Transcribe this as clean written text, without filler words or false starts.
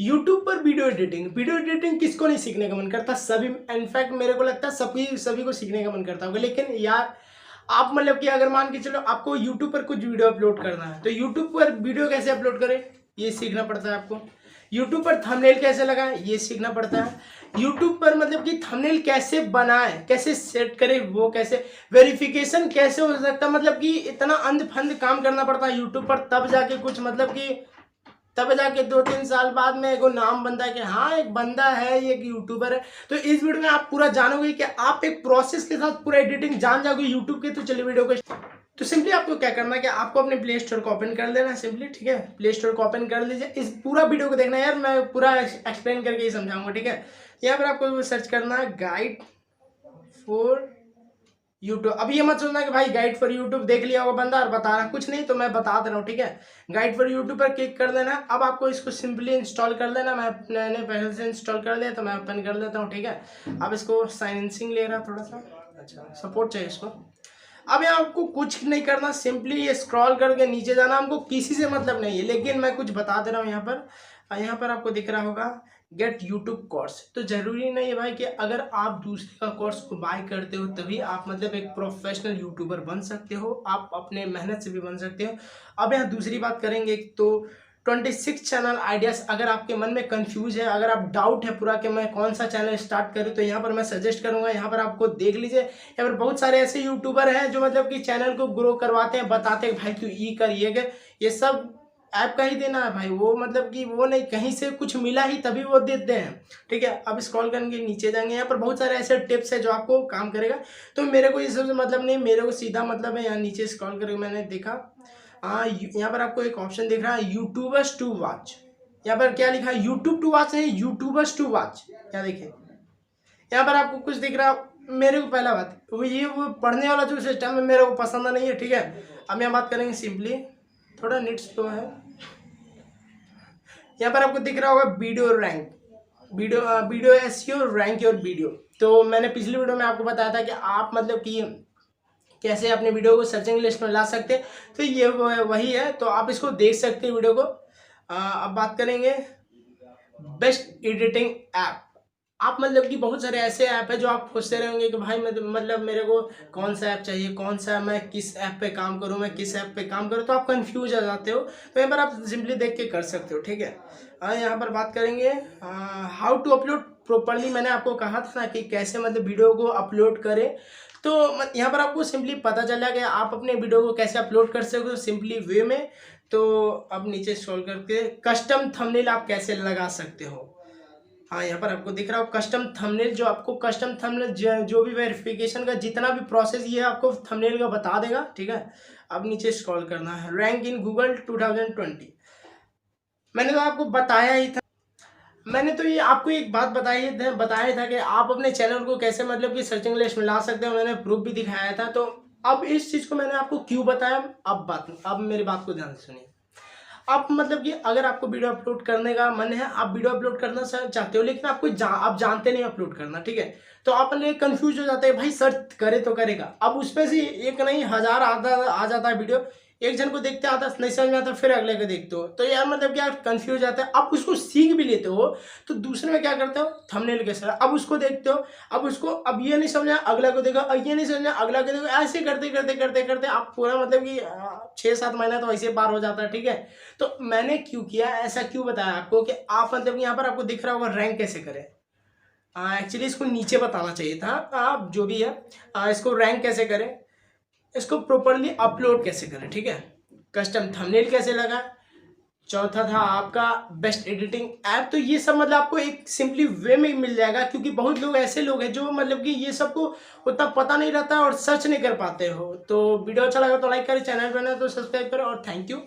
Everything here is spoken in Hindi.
यूट्यूब पर वीडियो एडिटिंग किसको नहीं सीखने का मन करता? सभी, इनफैक्ट मेरे को लगता है सभी को सीखने का मन करता होगा। लेकिन यार आप मतलब कि अगर मान के चलो आपको यूट्यूब पर कुछ वीडियो अपलोड करना है तो यूट्यूब पर वीडियो कैसे अपलोड करें ये सीखना पड़ता है आपको। यूट्यूब पर थंबनेल कैसे लगाएं ये सीखना पड़ता है। यूट्यूब पर मतलब कि थंबनेल कैसे बनाएं, कैसे सेट करें, वो कैसे वेरिफिकेशन कैसे हो सकता है, मतलब कि इतना अंध फंद काम करना पड़ता है यूट्यूब पर, तब जाके कुछ मतलब कि तब जाके 2-3 साल बाद में एगो नाम बनता है कि हाँ एक बंदा है, ये एक यूट्यूबर है। तो इस वीडियो में आप पूरा जानोगे कि आप एक प्रोसेस के साथ पूरा एडिटिंग जान जाओगे यूट्यूब के। तो चलिए वीडियो को, तो सिंपली आपको क्या करना है कि आपको अपने प्ले स्टोर को ओपन कर लेना है सिंपली, ठीक है। प्ले स्टोर को ओपन कर लीजिए। इस पूरा वीडियो को देखना है यार, मैं पूरा एक्सप्लेन करके ही समझाऊंगा, ठीक है। यहाँ पर आपको सर्च करना है गाइड फॉर यूट्यूब। अब ये मत सोचना कि भाई गाइड फॉर यूट्यूब देख लिया होगा बंदा और बता रहा कुछ नहीं, तो मैं बता दे रहा हूँ, ठीक है। गाइड फॉर यूट्यूब पर क्लिक कर देना। अब आपको इसको सिंपली इंस्टॉल कर लेना। मैंने पहले से इंस्टॉल कर लिया तो मैं ओपन कर लेता हूँ, ठीक है। अब इसको साइलेंसिंग ले रहा थोड़ा सा, अच्छा सपोर्ट चाहिए इसको। अब यहाँ आपको कुछ नहीं करना, सिंपली ये स्क्रॉल करके नीचे जाना। हमको किसी से मतलब नहीं है, लेकिन मैं कुछ बता दे रहा हूँ यहाँ पर आपको दिख रहा होगा गेट यूट्यूब कोर्स। तो जरूरी नहीं है भाई कि अगर आप दूसरे का कोर्स को बाय करते हो तभी आप मतलब एक प्रोफेशनल यूट्यूबर बन सकते हो। आप अपने मेहनत से भी बन सकते हो। अब यहाँ दूसरी बात करेंगे तो 26 चैनल आइडियाज। अगर आपके मन में कंफ्यूज है, अगर आप डाउट है पूरा कि मैं कौन सा चैनल स्टार्ट करूं, तो यहाँ पर मैं सजेस्ट करूंगा, यहाँ पर आपको देख लीजिए। यहाँ पर बहुत सारे ऐसे यूट्यूबर हैं जो मतलब कि चैनल को ग्रो करवाते हैं, बताते हैं भाई तू ये कर ये कर। ये सब ऐप का ही देना है भाई, वो मतलब कि वो नहीं, कहीं से कुछ मिला ही तभी वो देते हैं, ठीक है। अब स्क्रॉल करके नीचे जाएंगे, यहाँ पर बहुत सारे ऐसे टिप्स है जो आपको काम करेगा। तो मेरे को ये सबसे मतलब नहीं, मेरे को सीधा मतलब है यहाँ नीचे स्क्रॉल करके मैंने देखा, हाँ यहाँ पर आपको एक ऑप्शन दिख रहा है यूट्यूबर्स टू वॉच। यहाँ पर क्या लिखा है, यूट्यूब टू वॉच है, यूट्यूबर्स टू वॉच। यहाँ देखिए यहाँ पर आपको कुछ दिख रहा। मेरे को पहला बात वो पढ़ने वाला जो सिस्टम है मेरे को पसंद नहीं है, ठीक है। अब यहाँ बात करेंगे सिंपली, थोड़ा नेट स्लो है। यहाँ पर आपको दिख रहा होगा video rank, video SEO rank your video. तो मैंने पिछली वीडियो में आपको बताया था कि आप मतलब कि कैसे अपने वीडियो को सर्चिंग लिस्ट में ला सकते हैं। तो ये वही है, तो आप इसको देख सकते हैं वीडियो को। अब बात करेंगे बेस्ट एडिटिंग ऐप। आप मतलब कि बहुत सारे ऐसे ऐप है जो आप पूछते रहेंगे कि भाई मतलब मेरे को कौन सा ऐप चाहिए, कौन सा मैं किस ऐप पे काम करूं, मैं किस ऐप पे काम करूं, तो आप कंफ्यूज हो जाते हो। तो यहाँ पर आप सिंपली देख के कर सकते हो, ठीक है। यहाँ पर बात करेंगे हाउ टू अपलोड प्रॉपरली। मैंने आपको कहा था ना कि कैसे मतलब वीडियो को अपलोड करें। तो यहाँ पर आपको सिंपली पता चला कि आप अपने वीडियो को कैसे अपलोड कर सकते हो सिंपली वे में। तो अब नीचे स्क्रॉल करके कस्टम थंबनेल आप कैसे लगा सकते हो। हाँ यहाँ पर आपको दिख रहा हो कस्टम थंबनेल, जो आपको कस्टम थंबनेल जो भी वेरिफिकेशन का जितना भी प्रोसेस ये आपको थंबनेल का बता देगा, ठीक है। अब नीचे स्क्रॉल करना है रैंक इन गूगल 2020। मैंने तो आपको बताया ही था, मैंने तो ये आपको एक बात बताया था कि आप अपने चैनल को कैसे मतलब कि सर्चिंग लिस्ट में ला सकते हो। मैंने प्रूफ भी दिखाया था। तो अब इस चीज़ को मैंने आपको क्यों बताया, अब मेरी बात को ध्यान से सुनिए। आप मतलब कि अगर आपको वीडियो अपलोड करने का मन है, आप वीडियो अपलोड करना चाहते हो, लेकिन आपको आप जानते नहीं अपलोड करना, ठीक है। तो आप कंफ्यूज हो जाते हैं भाई सर्च करे तो करेगा। अब उसमें से एक नहीं 1000 आ जाता है वीडियो, एक जन को देखते आता नहीं समझ में आता, फिर अगले को देखते हो, तो यार मतलब क्या कंफ्यूज जाता है। आप उसको सीख भी लेते हो तो दूसरे में क्या करते हो, थंबनेल कैसे, अब उसको देखते हो, अब ये नहीं समझा अगला को देखो, अब ये नहीं समझा अगला को देखो, ऐसे करते करते करते करते आप पूरा मतलब कि 6-7 महीना तो ऐसे पार हो जाता है, ठीक है। तो मैंने क्यों किया, ऐसा क्यों बताया आपको कि आप मतलब यहाँ पर आपको दिख रहा होगा रैंक कैसे करें। एक्चुअली इसको नीचे बताना चाहिए था, आप जो भी है इसको रैंक कैसे करें, इसको प्रॉपरली अपलोड कैसे करें, ठीक है। कस्टम थंबनेल कैसे लगा, चौथा था आपका बेस्ट एडिटिंग ऐप। तो ये सब मतलब आपको एक सिंपली वे में मिल जाएगा, क्योंकि बहुत लोग ऐसे लोग हैं जो मतलब कि ये सब को उतना पता नहीं रहता और सर्च नहीं कर पाते हो। तो वीडियो अच्छा लगा तो लाइक करें, चैनल पर नए तो सब्सक्राइब करें और थैंक यू।